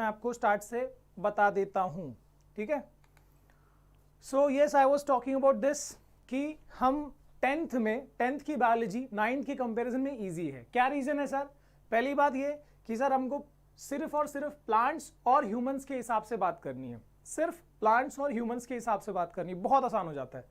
आपको स्टार्ट से बता देता हूं, ठीक है। So yes, I was talking about this कि हम 10th की बायोलॉजी 9th की कंपैरिजन में इजी है। क्या रीजन है सर? पहली बात ये कि सर हमको सिर्फ और सिर्फ प्लांट्स और ह्यूमंस के हिसाब से बात करनी है, सिर्फ प्लांट्स और ह्यूमंस के हिसाब से बात करनी है, बहुत आसान हो जाता है।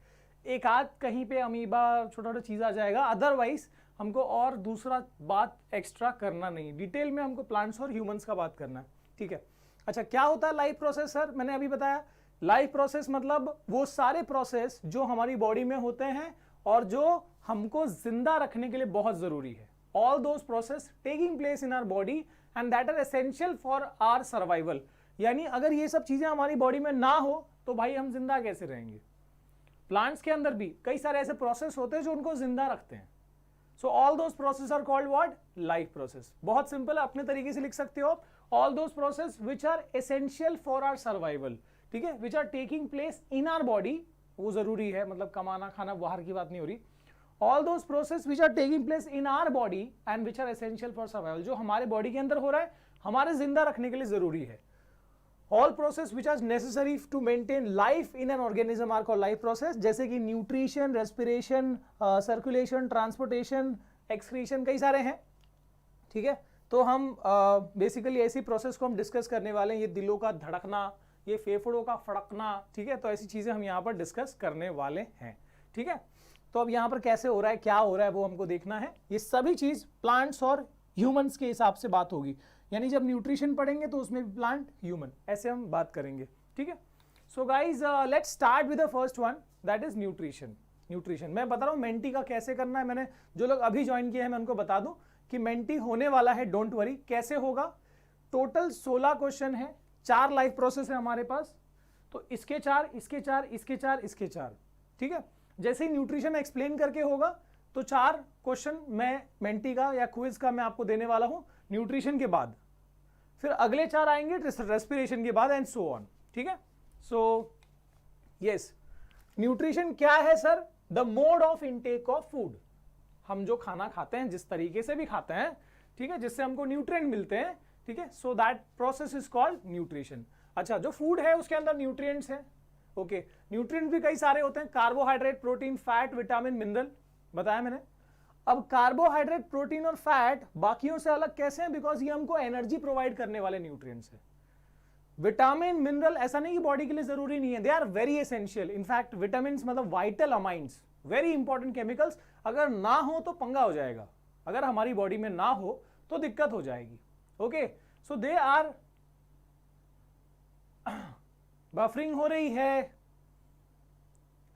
एक आध कहीं पे अमीबा छोटा छोटा चीज आ जाएगा, अदरवाइज हमको और दूसरा बात एक्स्ट्रा करना नहीं, डिटेल में हमको प्लांट्स और ह्यूमंस का बात करना है, ठीक है। अच्छा, क्या होता है लाइफ प्रोसेस सर? मैंने अभी बताया, लाइफ प्रोसेस मतलब वो सारे प्रोसेस जो हमारी बॉडी में होते हैं और जो हमको जिंदा रखने के लिए बहुत जरूरी है। All those process taking place in our body and that are essential for our survival. यानी अगर ये सब चीजें हमारी बॉडी में ना हो तो भाई हम जिंदा कैसे रहेंगे? प्लांट्स के अंदर भी कई सारे ऐसे प्रोसेस होते हैं जो उनको जिंदा रखते हैं। So all those process are called what? Life process. बहुत सिंपल है, अपने तरीके से लिख सकते हो, all those process which are essential for our survival, ठीक है, which are taking place in our body. वो जरूरी है, मतलब कमाना खाना बाहर की बात नहीं हो रही। All those process which are taking place in our body and which are essential for survival, जो हमारे बॉडी के अंदर हो रहा है, हमारे जिंदा रखने के लिए जरूरी है। All process which are necessary to maintain life in an organism are called life process, जैसे कि nutrition, respiration, circulation, transportation, excretion, कई सारे हैं, ठीक है। तो हम बेसिकली ऐसी प्रोसेस को हम डिस्कस करने वाले हैं। ये दिलों का धड़कना, ये फेफड़ों का फड़कना, ठीक है, तो ऐसी चीजें हम यहाँ पर डिस्कस करने वाले हैं, ठीक है। तो अब यहाँ पर कैसे हो रहा है, क्या हो रहा है, वो हमको देखना है। ये सभी चीज प्लांट्स और ह्यूमंस के हिसाब से बात होगी, यानी जब न्यूट्रिशन पढ़ेंगे तो उसमें भी प्लांट ह्यूमन ऐसे हम बात करेंगे, ठीक है। So guys let's start with the first one, that is nutrition. Nutrition मैं बता रहा हूँ मेंटी का कैसे करना है। मैंने जो लोग अभी ज्वाइन किए हैं मैं उनको बता दूं कि मेंटी होने वाला है, डोंट वरी। कैसे होगा? टोटल 16 क्वेश्चन है, 4 लाइफ प्रोसेस है हमारे पास, तो इसके 4, इसके 4, इसके 4, इसके 4, ठीक है। जैसे ही न्यूट्रिशन एक्सप्लेन करके होगा तो 4 क्वेश्चन मैं मेंटी का या क्विज का मैं आपको देने वाला हूं न्यूट्रिशन के बाद, फिर अगले 4 आएंगे रेस्पिरेशन के बाद एंड सो ऑन, ठीक है। सो यस, न्यूट्रिशन क्या है sir? The mode of intake of food. हम जो खाना खाते हैं, जिस तरीके से भी खाते हैं, ठीक है, जिससे हमको न्यूट्रिएंट मिलते हैं, ठीक है, so that process is called nutrition. अच्छा, जो फूड है उसके अंदर न्यूट्रिएंट्स हैं, ओके। न्यूट्रिएंट भी कई सारे होते हैं, carbohydrate, protein, fat, vitamin, mineral, बताया मैंने। अब कार्बोहाइड्रेट, प्रोटीन और फैट बाकियों से अलग कैसे हैं? बिकॉज ये हमको एनर्जी प्रोवाइड करने वाले न्यूट्रिएंट्स हैं। विटामिन, मिनरल ऐसा नहीं कि बॉडी के लिए जरूरी नहीं है, they are very essential. In fact vitamin मतलब vital amines, very important chemicals. अगर ना हो तो पंगा हो जाएगा, अगर हमारी बॉडी में ना हो तो दिक्कत हो जाएगी, okay. So they are buffering हो रही है,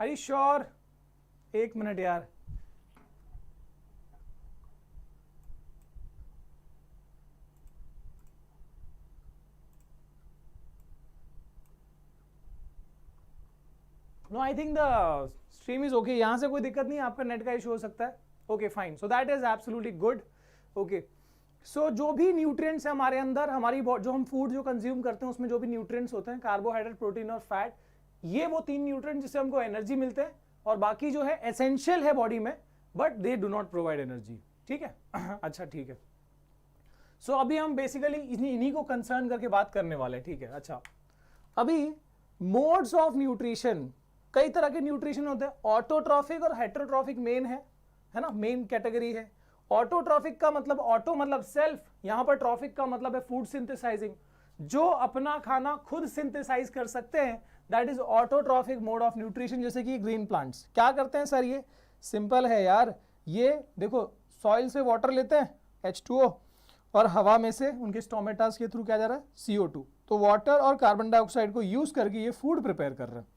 आर यू श्योर? एक मिनट यार, no I think the stream is okay, यहां से कोई दिक्कत नहीं, आपका नेट का इशू हो सकता है, okay fine. So that is absolutely good, okay. So जो भी न्यूट्रिएंट्स है हमारे अंदर, हमारी जो हम फूड जो कंज्यूम करते हैं उसमें जो भी न्यूट्रिएंट्स होते हैं, कार्बोहाइड्रेट, प्रोटीन और फैट, ये वो 3 न्यूट्रिएंट्स जिससे हमको एनर्जी मिलते हैं, और बाकी जो है एसेंशियल है बॉडी में but they do not provide energy, ठीक है। अच्छा ठीक है, सो अभी हम बेसिकली इन्हीं को कंसर्न करके बात करने वाले हैं, ठीक है। अच्छा, अभी मोड्स ऑफ न्यूट्रिशन, कई तरह के न्यूट्रिशन होते हैं, ऑटोट्रॉफिक और हेटेरोट्रॉफिक मेन है ना, मेन कैटेगरी है। ऑटोट्रॉफिक का मतलब, ऑटो मतलब सेल्फ, यहां पर ट्रॉफिक का मतलब है फूड सिंथेसाइजिंग, जो अपना खाना खुद सिंथेसाइज कर सकते हैं, that is autotrophic mode of nutrition. जैसे कि ग्रीन प्लांट्स क्या करते हैं सर? ये सिंपल है यार, ये देखो सॉइल से वाटर लेते हैं H2O, और हवा में से उनके स्टोमेटास के थ्रू क्या जा रहा है? CO2। तो वाटर और कार्बन डाइऑक्साइड को यूज करके ये फूड प्रिपेयर कर रहे हैं,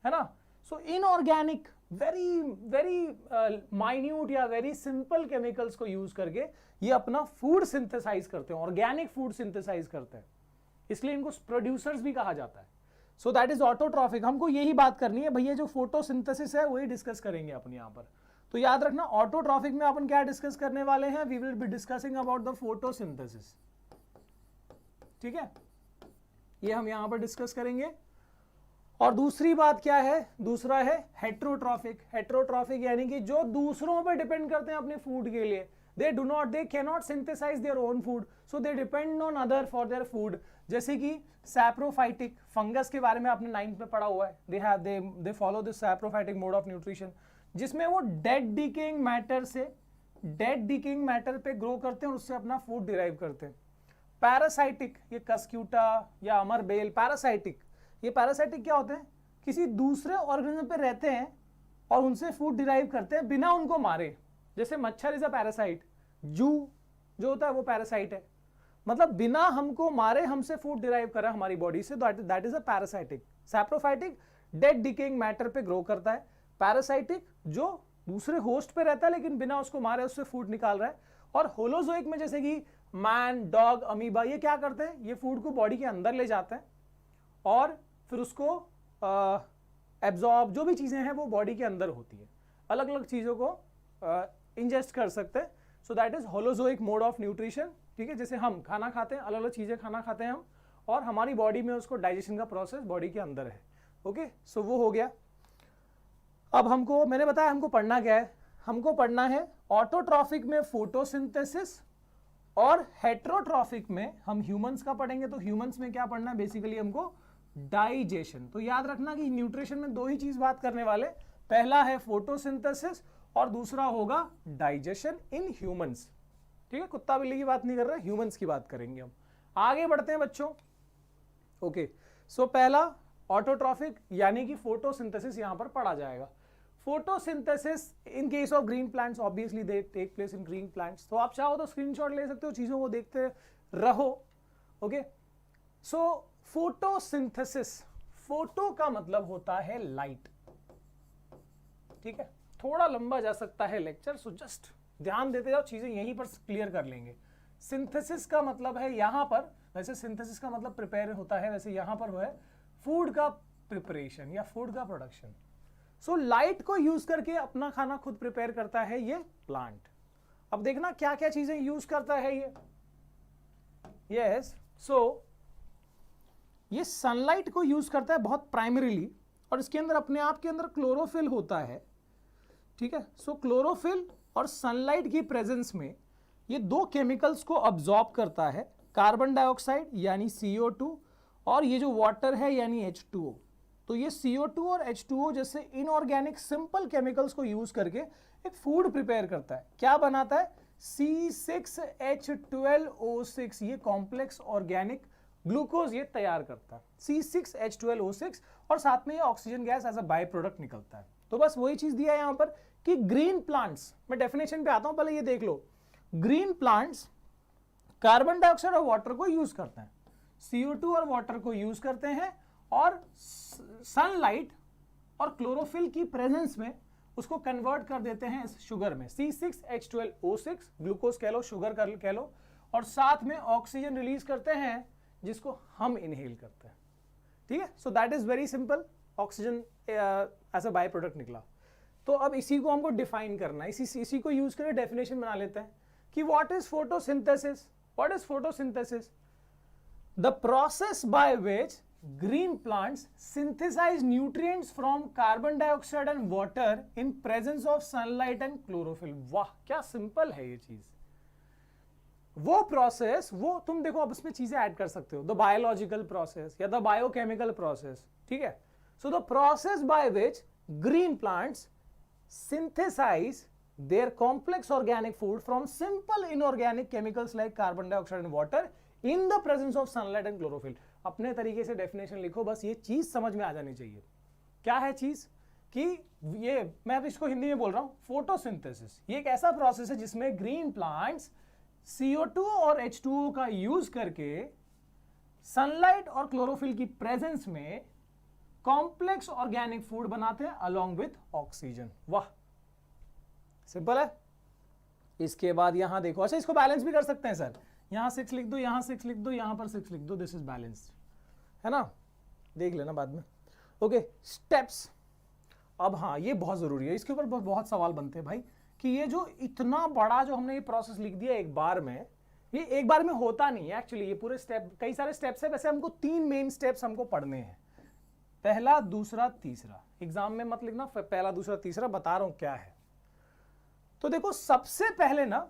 है ना। सो इनऑर्गेनिक, वेरी वेरी माइन्यूट या वेरी सिंपल केमिकल्स को यूज करके ये अपना फूड सिंथेसाइज करते हैं, ऑर्गेनिक फूड सिंथेसाइज करते हैं, इसलिए इनको प्रोड्यूसर्स भी कहा जाता है। So that is autotrophic. हमको यही बात करनी है भैया, जो फोटोसिंथेसिस है वही डिस्कस करेंगे अपन यहाँ पर। तो याद रखना, ऑटोट्रॉफिक में अपन क्या डिस्कस करने वाले हैं? We will be discussing about the photosynthesis, ठीक है, ये हम यहां पर डिस्कस करेंगे। और दूसरी बात क्या है? दूसरा है हेटेरोट्रॉफिक। हेटेरोट्रॉफिक यानी कि जो दूसरों पर डिपेंड करते हैं अपने फूड के लिए, they cannot synthesize their own food, so they depend on other for their food. जैसे कि सैप्रोफाइटिक फंगस के बारे में आपने 9th में पढ़ा हुआ है, they follow this saprophytic mode of nutrition, जिसमें वो डेड डिकेइंग मैटर पे ग्रो करते हैं और उससे अपना फूड डिराइव करते हैं। पैरासाइटिक, ये कस्क्यूटा या अमरबेल, पैरासाइटिक, ये पैरासाइटिक क्या होते हैं, किसी दूसरे ऑर्गेनिज्म पे रहते हैं और उनसे फूड डिराइव करते हैं बिना उनको मारे। जैसे मच्छर इज अ पैरासाइट, जू जो होता है वो पैरासाइट है, मतलब बिना हमको मारे हमसे फूड डिराइव करा हमारी बॉडी से, that is a parasitic. Saprophytic dead decaying matter पे ग्रो करता है, पैरासाइटिक जो दूसरे होस्ट पे रहता है लेकिन बिना उसको मारे उससे फूड निकाल रहा है, और होलोजोइक में जैसे कि मैन, डॉग, अमीबा, ये क्या करते हैं, ये फूड को बॉडी के अंदर ले जाते हैं और फिर उसको एब्जॉर्ब, जो भी चीजें हैं वो बॉडी के अंदर होती है, अलग अलग चीजों को इंजेस्ट कर सकते हैं। सो that is holozoic mode of nutrition. ठीक है, जैसे हम खाना खाते हैं, अलग अलग चीजें खाना खाते हैं हम, और हमारी बॉडी में उसको डाइजेशन का प्रोसेस बॉडी के अंदर है। ओके, सो वो हो गया। अब हमको, मैंने बताया हमको पढ़ना क्या है, हमको पढ़ना है ऑटोट्रॉफिक में फोटोसिंथेसिस, और हेट्रोट्रॉफिक में हम ह्यूमंस का पढ़ेंगे। तो ह्यूमंस में क्या पढ़ना है, बेसिकली हमको डाइजेशन। तो याद रखना कि न्यूट्रिशन में 2 ही चीज बात करने वाले, पहला है फोटोसिंथेसिस और दूसरा होगा डाइजेशन इन ह्यूमंस। ठीक है, कुत्ता बिल्ली की बात नहीं कर रहे, ह्यूमंस की बात करेंगे हम। आगे बढ़ते हैं बच्चों। ओके, सो पहला ऑटोट्रॉफिक यानी कि फोटोसिंथेसिस यहां पर पढ़ा जाएगा। Photosynthesis in case of green plants, obviously they take place in green plants. तो आप चाहो तो स्क्रीनशॉट ले सकते हो, चीजों को देखते रहो। ओके, सो फोटोसिंथेसिस, फोटो का मतलब होता है लाइट। ठीक है, थोड़ा लंबा जा सकता है लेक्चर, सो जस्ट ध्यान देते जाओ, चीजें यहीं पर क्लियर कर लेंगे। सिंथेसिस का मतलब है यहां पर, वैसे सिंथेसिस का मतलब प्रिपेयर होता है, वैसे यहां पर वो है फूड का प्रिपरेशन या फूड का प्रोडक्शन। सो लाइट को यूज करके अपना खाना खुद प्रिपेयर करता है ये प्लांट। अब देखना क्या क्या चीजें यूज करता है ये। यस, सो ये सनलाइट को यूज करता है बहुत प्राइमरीली, और इसके अंदर अपने आप के अंदर क्लोरोफिल होता है। ठीक है, सो क्लोरोफिल और सनलाइट की प्रेजेंस में ये 2 केमिकल्स को अब्सॉर्ब करता है, कार्बन डाइऑक्साइड यानी CO2 और ये जो वाटर है यानी H2O। तो ये CO2 और H2O जैसे इनऑर्गेनिक सिंपल केमिकल्स को यूज करके एक फूड प्रिपेयर करता है। क्या बनाता है, C6H12O6, ये कॉम्प्लेक्स ऑर्गेनिक ग्लूकोज ये तैयार करता है, C6H12O6, और साथ में ये oxygen gas as a by product निकलता है। तो बस वही चीज दिया है यहां पर कि ग्रीन प्लांट्स, मैं डेफिनेशन पे आता हूं, पहले ये देख लो। ग्रीन प्लांट्स कार्बन डाइऑक्साइड और वाटर को यूज करते हैं, CO2 और वाटर को यूज करते हैं, और सनलाइट और क्लोरोफिल की प्रेजेंस में उसको कन्वर्ट कर देते हैं इस शुगर में, C6H12O6, ग्लूकोज कह लो, शुगर कह लो, और साथ में ऑक्सीजन रिलीज करते हैं जिसको हम इनहेल करते हैं। ठीक है, so that is very simple, oxygen as a by product निकला। तो अब इसी को हमको डिफाइन करना है, इसी को यूज करके डेफिनेशन बना लेते हैं कि what is photosynthesis. What is photosynthesis? The process by which green plants synthesize nutrients from carbon dioxide and water in presence of sunlight and chlorophyll। वाह क्या सिंपल है ये चीज। वो प्रोसेस, वो तुम देखो अब इसमें चीजें ऐड कर सकते हो, द बायोलॉजिकल प्रोसेस या द बायोकेमिकल प्रोसेस। ठीक है, so the process by which green plants synthesize their complex organic food from simple inorganic chemicals like carbon dioxide and water in the presence of sunlight and chlorophyll। अपने तरीके से definition लिखो, बस ये चीज समझ में आ जानी चाहिए। क्या है चीज कि ये, मैं अब इसको हिंदी में बोल रहा हूं, फोटोसिंथेसिस ये एक ऐसा प्रोसेस है जिसमें ग्रीन प्लांट्स CO2 और H2O का यूज करके सनलाइट और क्लोरोफिल की प्रेजेंस में कॉम्प्लेक्स ऑर्गेनिक फूड बनाते हैं अलोंग विथ ऑक्सीजन। वाह सिंपल है। इसके बाद यहां देखो, अच्छा इसको बैलेंस भी कर सकते हैं सर, यहां 6 लिख दो, यहां 6 लिख दो, यहां पर 6 लिख दो, दिस इज बैलेंस्ड, है ना, देख लेना बाद में। Okay, steps. अब हाँ ये बहुत जरूरी है, इसके ऊपर बहुत सवाल बनते हैं भाई कि ये जो इतना बड़ा जो हमने ये प्रोसेस लिख दिया एक बार में, ये एक बार में होता नहीं है एक्चुअली, ये पूरे स्टेप, कई सारे स्टेप्स है। वैसे हमको 3 मेन स्टेप्स हमको पढ़ने हैं, पहला, दूसरा, तीसरा। एग्जाम में मत लिखना पहला, दूसरा, तीसरा, बता रहा हूं क्या है। तो देखो सबसे पहले ना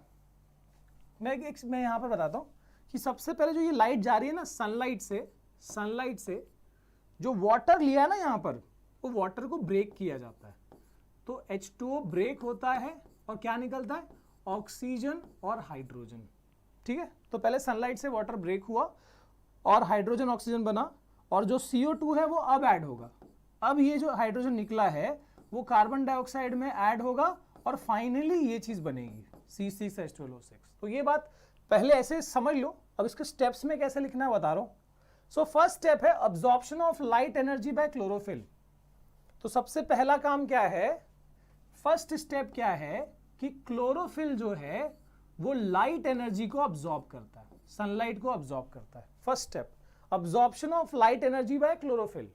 मैं यहां पर बताता हूं कि सबसे पहले जो ये लाइट जा रही है ना सनलाइट से जो वाटर लिया है ना यहाँ पर, वो वाटर को ब्रेक किया जाता है, तो H2O ब्रेक होता है और क्या निकलता है, ऑक्सीजन और हाइड्रोजन। ठीक है, तो पहले सनलाइट से वाटर ब्रेक हुआ और हाइड्रोजन ऑक्सीजन बना, और जो CO2 है वो अब ऐड होगा। अब ये जो हाइड्रोजन निकला है वो कार्बन डाइऑक्साइड में ऐड होगा और फाइनली ये चीज बनेगी C6H12O6। तो ये बात पहले ऐसे समझ लो, अब इसके स्टेप्स में कैसे लिखना है बता रहा हूं। सो फर्स्ट स्टेप है absorption of light energy by chlorophyll. तो सबसे पहला काम क्या है, फर्स्ट स्टेप क्या है कि क्लोरोफिल जो है वो लाइट एनर्जी को अब्जॉर्ब करता है, सनलाइट को अब्जॉर्ब करता है। First step absorption of light energy by chlorophyll.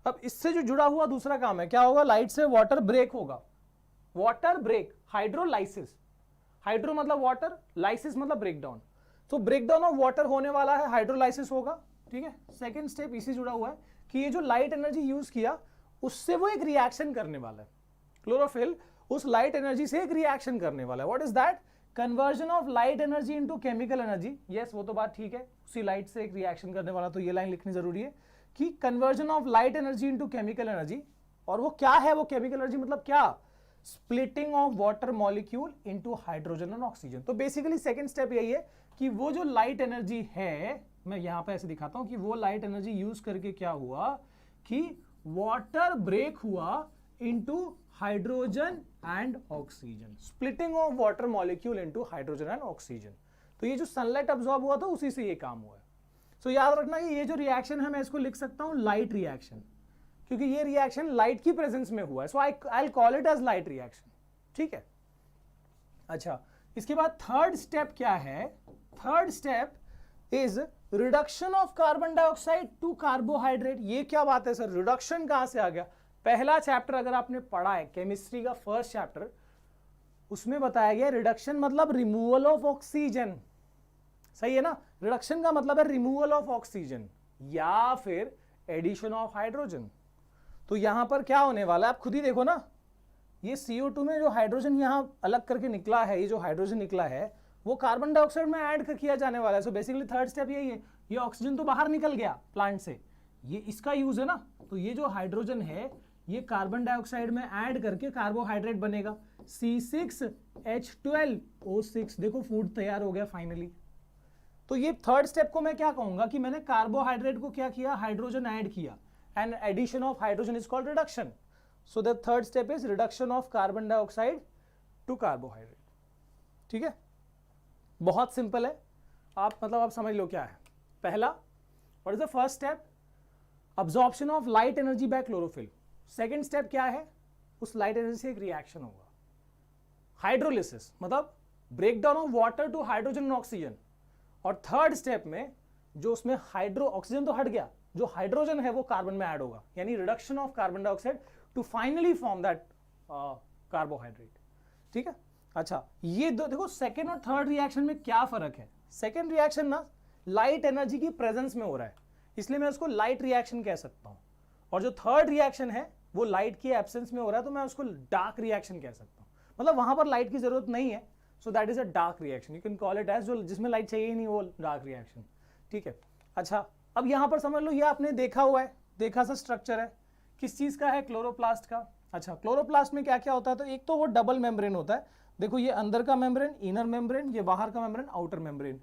अब इससे जो जुड़ा हुआ दूसरा काम है, क्या होगा, लाइट से वाटर ब्रेक होगा, वाटर ब्रेक, हाइड्रोलाइसिस, हाइड्रो मतलब वाटर, लाइसिस मतलब ब्रेकडाउन, तो ब्रेकडाउन ऑफ वाटर होने वाला है, हाइड्रोलाइसिस होगा। ठीक है, सेकंड स्टेप इसी जुड़ा हुआ है कि ये जो लाइट एनर्जी यूज किया उससे वो एक रिएक्शन करने वाला है, क्लोरोफिल उस लाइट एनर्जी से एक रिएक्शन करने वाला है। What is that, conversion of light energy into chemical energy. Yes, वो तो बात ठीक है, उसी लाइट से एक रिएक्शन करने वाला, तो ये लाइन लिखनी जरूरी है कि conversion of light energy into chemical energy. और वो क्या है, वो केमिकल एनर्जी मतलब क्या, splitting of water molecule into hydrogen and oxygen. तो बेसिकली सेकंड स्टेप यही है कि वो जो लाइट एनर्जी है, मैं यहां पे ऐसे दिखाता हूं कि वो लाइट एनर्जी यूज करके क्या हुआ कि वाटर ब्रेक हुआ into hydrogen and oxygen, splitting of water molecule into hydrogen and oxygen. तो ये जो सनलाइट अब्सॉर्ब हुआ था उसी से ये काम हुआ है। तो याद रखना कि ये जो रिएक्शन है मैं इसको लिख सकता हूं लाइट रिएक्शन, क्योंकि ये रिएक्शन लाइट की प्रेजेंस में हुआ है, so I will call it as light reaction. ठीक है, अच्छा इसके बाद थर्ड स्टेप क्या है, third step is reduction of carbon dioxide to carbohydrate. ये क्या बात है सर, रिडक्शन कहां से आ गया, पहला चैप्टर अगर आपने पढ़ा है केमिस्ट्री का फर्स्ट चैप्टर, उसमें बताया गया रिडक्शन मतलब रिमूवल ऑफ ऑक्सीजन, सही है ना, रिडक्शन का मतलब है रिमूवल ऑफ ऑक्सीजन या फिर एडिशन ऑफ हाइड्रोजन। तो यहां पर क्या होने वाला है, आप खुद ही देखो ना, ये CO2 में जो हाइड्रोजन यहां अलग करके निकला है, ये जो हाइड्रोजन निकला है वो कार्बन डाइऑक्साइड में ऐड किया जाने वाला है। सो बेसिकली थर्ड स्टेप यही है, ये ऑक्सीजन तो बाहर निकल गया प्लांट से, ये इसका यूज है ना, तो ये जो हाइड्रोजन है ये कार्बन डाइऑक्साइड में ऐड करके कार्बोहाइड्रेट बनेगा C6H12O6। देखो फूड तैयार हो गया फाइनली। तो ये थर्ड स्टेप को मैं क्या कहूंगा कि मैंने कार्बोहाइड्रेट को क्या किया, हाइड्रोजन ऐड किया, and addition of hydrogen is called reduction. So the third step is reduction of carbon dioxide to carbohydrate. ठीक है, बहुत सिंपल है, आप समझ लो क्या है। पहला, what is the first step, absorption of light energy by chlorophyll. Second step क्या है, उस लाइट एनर्जी से एक रिएक्शन होगा, हाइड्रोलिसिस मतलब breakdown of water to hydrogen and oxygen. और थर्ड स्टेप में जो उसमें हाइड्रो ऑक्सीजन तो हट गया, जो हाइड्रोजन है वो कार्बन में ऐड होगा, यानी reduction of carbon dioxide to finally form that carbohydrate. ठीक है, अच्छा ये दो देखो, सेकेंड और थर्ड रिएक्शन में क्या फर्क है। सेकेंड रिएक्शन ना लाइट एनर्जी की प्रेजेंस में हो रहा है, इसलिए मैं उसको लाइट रिएक्शन कह सकता हूं, और जो थर्ड रिएक्शन है वो लाइट की एब्सेंस में हो रहा है, तो मैं उसको डार्क रिएक्शन कह सकता हूं, मतलब वहां पर लाइट की जरूरत नहीं है, so that is a dark reaction, you can call it as, जो जिसमें लाइट चाहिए ही नहीं वो डार्क रिएक्शन। ठीक है, अच्छा अब यहां पर समझ लो, ये आपने देखा हुआ है, देखा सा स्ट्रक्चर है, किस चीज का है, क्लोरोप्लास्ट का। अच्छा क्लोरोप्लास्ट में क्या क्या होता है, तो एक तो वो डबल मेम्ब्रेन होता है, देखो ये अंदर का मेम्ब्रेन, इनर मेम्ब्रेन, ये बाहर का मेम्ब्रेन, आउटर मेम्ब्रेन।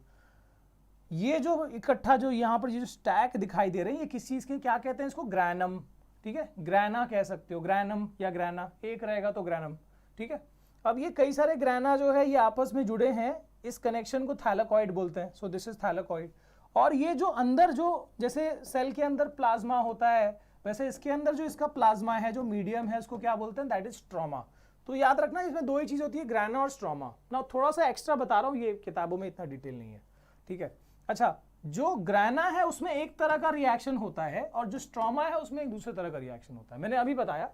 ये जो इकट्ठा जो यहाँ पर ये जो स्टैक दिखाई दे रही है, ये किस चीज के, क्या कहते हैं इसको, ग्रैनम। ठीक है, ग्रैना कह सकते हो, ग्रैनम या ग्रैना, एक रहेगा तो ग्रैनम। ठीक है, अब ये कई सारे ग्रैना जो है ये आपस में जुड़े हैं, इस कनेक्शन को थैलेकॉइड बोलते हैं, सो दिस इज थैलेकॉइड। और ये जो अंदर जो जैसे सेल के अंदर प्लाज्मा होता है, वैसे इसके अंदर जो इसका प्लाज्मा है, जो मीडियम है, इसको क्या बोलते हैं, दैट इज स्ट्रोमा। तो याद रखना इसमें दो ही चीज होती है, ग्रैना और स्ट्रोमा। ना थोड़ा सा एक्स्ट्रा बता रहा हूँ, ये किताबों में इतना डिटेल नहीं है। ठीक है, अच्छा जो ग्रैना है उसमें एक तरह का रिएक्शन होता है, और जो स्ट्रोमा है उसमें एक दूसरे तरह का रिएक्शन होता है। मैंने अभी बताया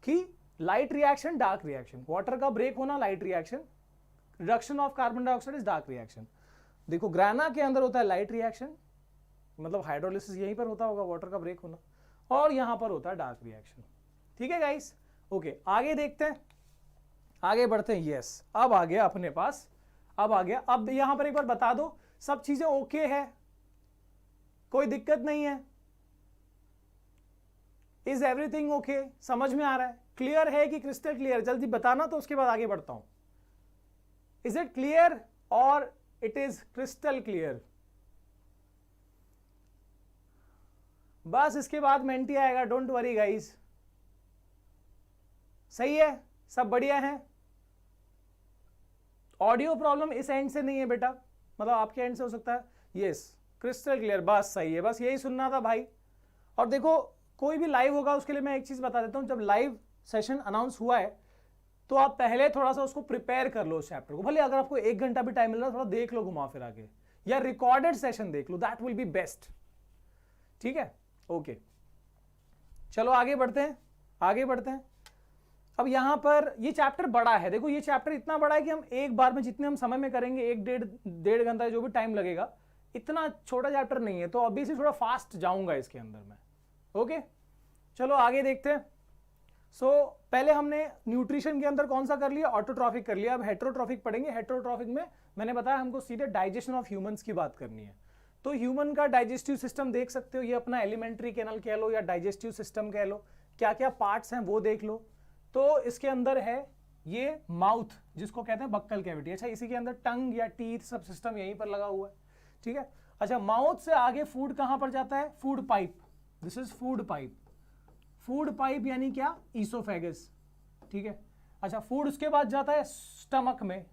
कि light reaction, dark reaction, water का ब्रेक होना light reaction, reduction of carbon dioxide is dark reaction. देखो ग्रैना के अंदर होता है लाइट रिएक्शन, मतलब हाइड्रोलिसिस यहीं पर होता होगा, वाटर का ब्रेक होना, और यहां पर होता है डार्क रिएक्शन। ठीक है गाइस, ओके आगे देखते हैं, आगे बढ़ते हैं। यस, अब आ गया अपने पास, अब आ गया। अब यहां पर एक बार बता दो सब चीजें ओके है, कोई दिक्कत नहीं है? Is everything okay? समझ में आ रहा है? क्लियर है कि क्रिस्टल क्लियर? जल्दी बताना तो उसके बाद आगे बढ़ता हूं. इज इट क्लियर और इट इज क्रिस्टल क्लियर? बस इसके बाद मेंटी आएगा, डोंट वरी गाइस. सही है, सब बढ़िया है. ऑडियो प्रॉब्लम इस एंड से नहीं है बेटा, मतलब आपके एंड से हो सकता है. यस, क्रिस्टल क्लियर, बस सही है, बस यही सुनना था भाई. और देखो, कोई भी लाइव होगा उसके लिए मैं एक चीज बता देता हूं. जब लाइव सेशन अनाउंस हुआ है तो आप पहले थोड़ा सा उसको प्रिपेयर कर लो उस चैप्टर को. भले अगर आपको 1 घंटा भी टाइम मिल रहा है, थोड़ा देख लो घुमा फिरा के, या रिकॉर्डेड सेशन देख लो, दैट विल बी बेस्ट. ठीक है, ओके. चलो आगे बढ़ते हैं, आगे बढ़ते हैं. अब यहां पर ये चैप्टर बड़ा है. देखो ये चैप्टर इतना बड़ा है कि हम एक बार में जितने हम समय में करेंगे, 1-1.5 घंटा जो भी टाइम लगेगा, इतना छोटा चैप्टर नहीं है. तो अभी से थोड़ा फास्ट जाऊंगा इसके अंदर में. ओके, चलो आगे देखते हैं. पहले हमने न्यूट्रिशन के अंदर कौन सा कर लिया? ऑटोट्रॉफिक कर लिया. अब हेट्रोट्रॉफिक पढ़ेंगे. हेट्रोट्रॉफिक में मैंने बताया हमको सीधे डाइजेशन ऑफ ह्यूमंस की बात करनी है. तो ह्यूमन का डाइजेस्टिव सिस्टम देख सकते हो, ये अपना एलिमेंट्री कैनल कह लो या डाइजेस्टिव सिस्टम कह लो, क्या क्या पार्ट्स हैं वो देख लो. तो इसके अंदर है ये माउथ, जिसको कहते हैं बक्कल कैविटी. अच्छा, इसी के अंदर टंग या टीथ सब सिस्टम यहीं पर लगा हुआ है. ठीक है. अच्छा, माउथ से आगे फूड कहां पर जाता है? Food pipe. This is food pipe. Food pipe यानी क्या? ईसोफेगस. ठीक है. अच्छा, फूड उसके बाद जाता है स्टमक में.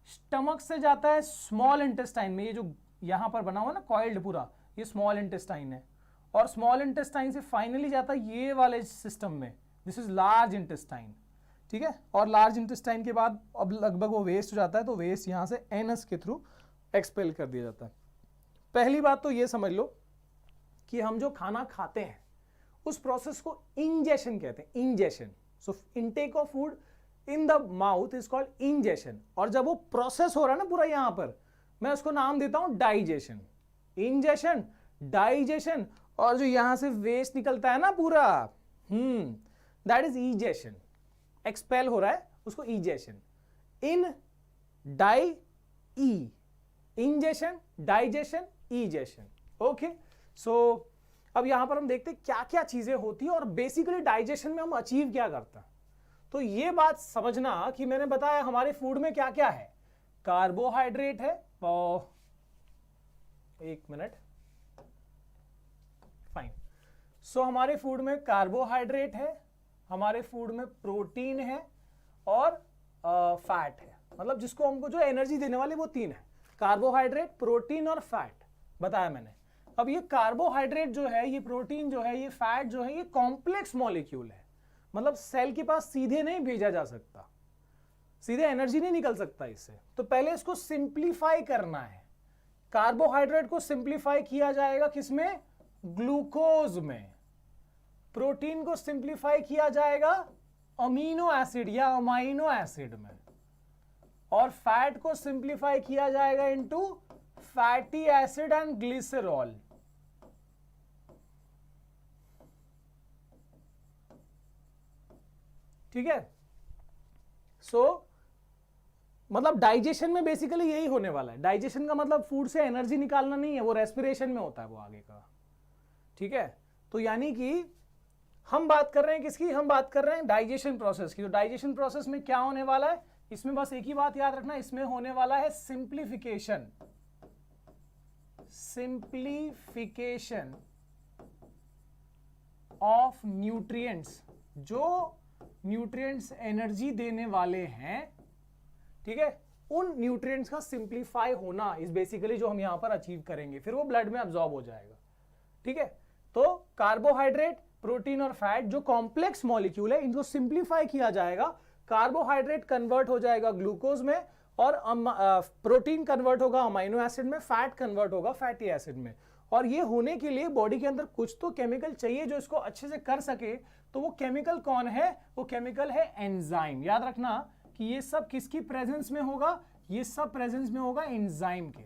स्टमक से जाता है स्मॉल इंटेस्टाइन में. ये जो यहां पर बना हुआ ना कॉइल्ड पूरा, ये स्मॉल इंटेस्टाइन है. और स्मॉल इंटेस्टाइन से फाइनली जाता है ये वाले सिस्टम में. This is large intestine. ठीक है. और लार्ज इंटेस्टाइन के बाद अब लगभग वो वेस्ट हो जाता है, तो वेस्ट यहां से एनस के थ्रू एक्सपेल कर दिया जाता है. पहली बात तो ये समझ लो कि हम जो खाना खाते हैं उस प्रोसेस को इंजेशन कहते हैं. Ingestion. So intake of food in the mouth is called ingestion. और जब वो प्रोसेस हो रहा है ना पूरा, यहां पर मैं उसको नाम देता हूं डाइजेशन. Ingestion, digestion. और जो यहां से वेस्ट निकलता है ना पूरा, दैट इज इजेशन. एक्सपेल हो रहा है, उसको egestion. In di e. Ingestion, digestion, egestion. Okay. So अब यहां पर हम देखते हैं क्या क्या चीजें होती है और बेसिकली डाइजेशन में हम अचीव क्या करते हैं. तो ये बात समझना कि मैंने बताया हमारे फूड में क्या क्या है. कार्बोहाइड्रेट है. एक मिनट, फाइन. सो हमारे फूड में कार्बोहाइड्रेट है, हमारे फूड में प्रोटीन है और फैट है. मतलब जिसको हमको जो एनर्जी देने वाले वो 3 है: कार्बोहाइड्रेट, प्रोटीन और फैट. बताया मैंने. अब ये कार्बोहाइड्रेट जो है, ये प्रोटीन जो है, ये फैट जो है, ये कॉम्प्लेक्स मॉलिक्यूल है. मतलब सेल के पास सीधे नहीं भेजा जा सकता, सीधे एनर्जी नहीं निकल सकता इससे. तो पहले इसको सिंप्लीफाई करना है. कार्बोहाइड्रेट को सिंप्लीफाई किया जाएगा किसमें? ग्लूकोज में. प्रोटीन को सिंप्लीफाई किया जाएगा अमीनो एसिड या अमाइनो एसिड में. और फैट को सिंप्लीफाई किया जाएगा into fatty acid and glycerol. ठीक है. सो मतलब डाइजेशन में बेसिकली यही होने वाला है. डाइजेशन का मतलब फूड से एनर्जी निकालना नहीं है, वो रेस्पिरेशन में होता है वो आगे का. ठीक है. तो यानी कि हम बात कर रहे हैं किसकी? हम बात कर रहे हैं डाइजेशन प्रोसेस की. तो डाइजेशन प्रोसेस में क्या होने वाला है? इसमें बस एक ही बात याद रखना, इसमें होने वाला है सिंप्लीफिकेशन. Simplification of nutrients. जो न्यूट्रिएंट्स एनर्जी देने वाले हैं, ठीक है, उन न्यूट्रिएंट्स का सिंप्लीफाई होना इस बेसिकली जो हम यहां पर अचीव करेंगे. फिर वो ब्लड में अब्सॉर्ब हो जाएगा. ठीक है. तो कार्बोहाइड्रेट, प्रोटीन और फैट जो कॉम्प्लेक्स मॉलिक्यूल है, इनको सिंप्लीफाई किया जाएगा. कार्बोहाइड्रेट कन्वर्ट हो जाएगा ग्लूकोज में, और प्रोटीन कन्वर्ट होगा अमाइनो एसिड में, फैट कन्वर्ट होगा फैटी एसिड में. और ये होने के लिए बॉडी के अंदर कुछ तो केमिकल चाहिए जो इसको अच्छे से कर सके. तो वो केमिकल कौन है? वो केमिकल है एंजाइम. याद रखना कि ये सब किसकी प्रेजेंस में होगा? ये सब प्रेजेंस में होगा एंजाइम के.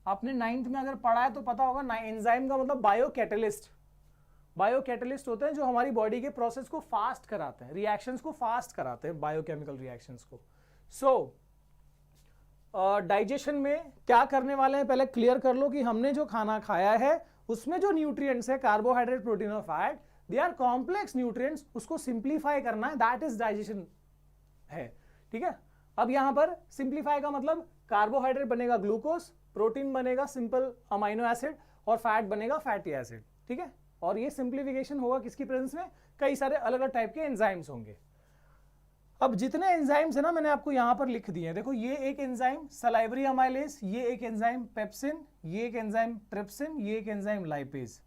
आपने 9th में अगर पढ़ा है तो पता होगा, एंजाइम का मतलब बायो कैटलिस्ट. बायो कैटलिस्ट होते हैं जो हमारी बॉडी के प्रोसेस को फास्ट कराते हैं, रिएक्शंस को फास्ट कराते हैं, बायोकेमिकल रिएक्शंस को. सो डाइजेशन में क्या करने वाले हैं पहले क्लियर कर लो कि हमने जो खाना खाया है उसमें जो न्यूट्रिएंट्स है कार्बोहाइड्रेट, प्रोटीन और fat, they are complex nutrients, उसको सिंप्लीफाई करना है, दैट इज डाइजेशन है। ठीक है, अब यहां पर सिंप्लीफाई का मतलब कार्बोहाइड्रेट बनेगा ग्लूकोज, प्रोटीन बनेगा सिंपल अमाइनो एसिड और फैट बनेगा फैटी एसिड। ठीक है, और ये सिंप्लीफिकेशन होगा किसकी प्रेजेंस में, कई सारे अलग अलग टाइप के एंजाइम्स होंगे। अब जितने एंजाइम्स है ना मैंने आपको यहां पर लिख दिए हैं, देखो ये एक एंजाइम सलाइवरी अमाइलेज, ये एक एंजाइम पेप्सिन, ये एक एंजाइम ट्रिप्सिन, ये एक एंजाइम लाइपेज।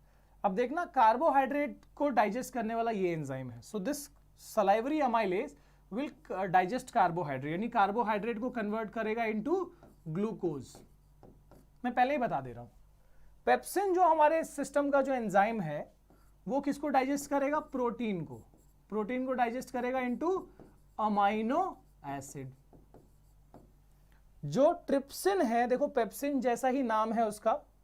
अब देखना कार्बोहाइड्रेट को डाइजेस्ट करने वाला ये एंजाइम है, so this salivary amylase will digest carbohydrate, यानी कार्बोहाइड्रेट को कन्वर्ट करेगा इनटू ग्लूकोज। मैं पहले ही बता दे रहा हूं, पेप्सिन जो हमारे सिस्टम का जो एंजाइम है वो किसको डाइजेस्ट करेगा, प्रोटीन को, प्रोटीन को डाइजेस्ट करेगा इनटू अमाइनो एसिड। जो ट्रिप्सिन है, देखो पेप्सिन जैसा ही नाम है उसका,